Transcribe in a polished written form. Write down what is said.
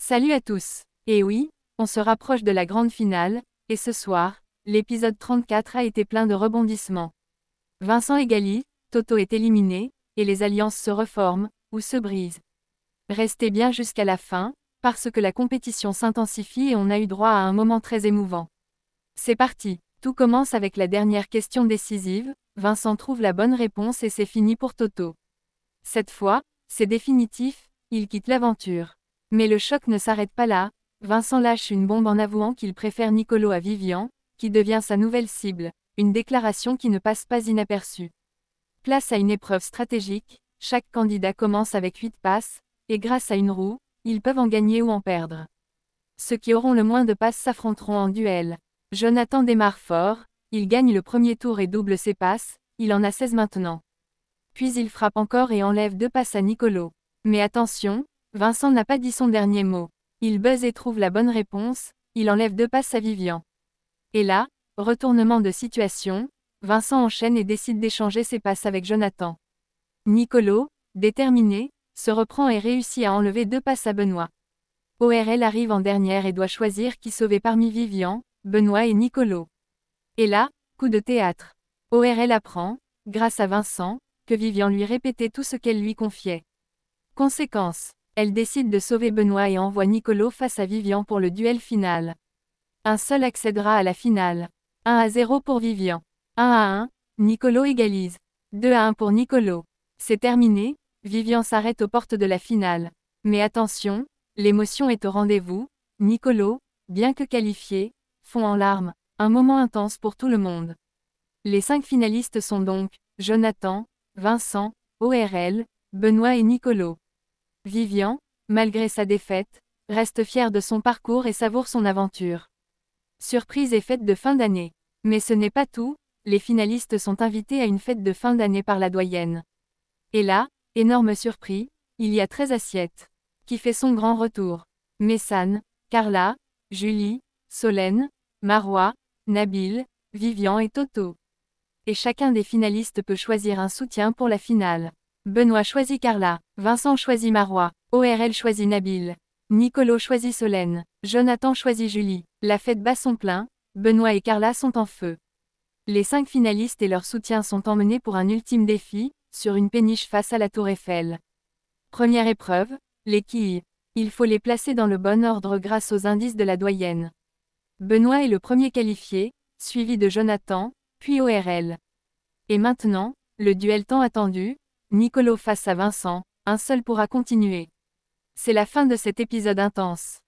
Salut à tous. Et oui, on se rapproche de la grande finale, et ce soir, l'épisode 34 a été plein de rebondissements. Vincent égalise, Toto est éliminé, et les alliances se reforment, ou se brisent. Restez bien jusqu'à la fin, parce que la compétition s'intensifie et on a eu droit à un moment très émouvant. C'est parti. Tout commence avec la dernière question décisive, Vincent trouve la bonne réponse et c'est fini pour Toto. Cette fois, c'est définitif, il quitte l'aventure. Mais le choc ne s'arrête pas là, Vincent lâche une bombe en avouant qu'il préfère Nicolo à Vivian, qui devient sa nouvelle cible, une déclaration qui ne passe pas inaperçue. Place à une épreuve stratégique, chaque candidat commence avec 8 passes, et grâce à une roue, ils peuvent en gagner ou en perdre. Ceux qui auront le moins de passes s'affronteront en duel. Jonathan démarre fort, il gagne le premier tour et double ses passes, il en a 16 maintenant. Puis il frappe encore et enlève 2 passes à Nicolo. Mais attention, Vincent n'a pas dit son dernier mot. Il buzz et trouve la bonne réponse, il enlève 2 passes à Vivian. Et là, retournement de situation, Vincent enchaîne et décide d'échanger ses passes avec Jonathan. Nicolo, déterminé, se reprend et réussit à enlever 2 passes à Benoît. ORL arrive en dernière et doit choisir qui sauver parmi Vivian, Benoît et Nicolo. Et là, coup de théâtre. ORL apprend, grâce à Vincent, que Vivian lui répétait tout ce qu'elle lui confiait. Conséquence, elle décide de sauver Benoît et envoie Nicolo face à Vivian pour le duel final. Un seul accédera à la finale. 1-0 pour Vivian. 1-1, Nicolo égalise. 2-1 pour Nicolo. C'est terminé, Vivian s'arrête aux portes de la finale. Mais attention, l'émotion est au rendez-vous, Nicolo, bien que qualifié, fond en larmes, un moment intense pour tout le monde. Les 5 finalistes sont donc, Jonathan, Vincent, ORL, Benoît et Nicolo. Vivian, malgré sa défaite, reste fière de son parcours et savoure son aventure. Surprise et fête de fin d'année. Mais ce n'est pas tout, les finalistes sont invités à une fête de fin d'année par la doyenne. Et là, énorme surprise, il y a 13 assiettes. Qui fait son grand retour. Messane, Carla, Julie, Solène, Marois, Nabil, Vivian et Toto. Et chacun des finalistes peut choisir un soutien pour la finale. Benoît choisit Carla, Vincent choisit Marois, ORL choisit Nabil, Nicolo choisit Solène, Jonathan choisit Julie. La fête bat son plein, Benoît et Carla sont en feu. Les 5 finalistes et leurs soutiens sont emmenés pour un ultime défi, sur une péniche face à la Tour Eiffel. Première épreuve, les quilles. Il faut les placer dans le bon ordre grâce aux indices de la doyenne. Benoît est le premier qualifié, suivi de Jonathan, puis ORL. Et maintenant, le duel tant attendu, Nicolo face à Vincent, un seul pourra continuer. C'est la fin de cet épisode intense.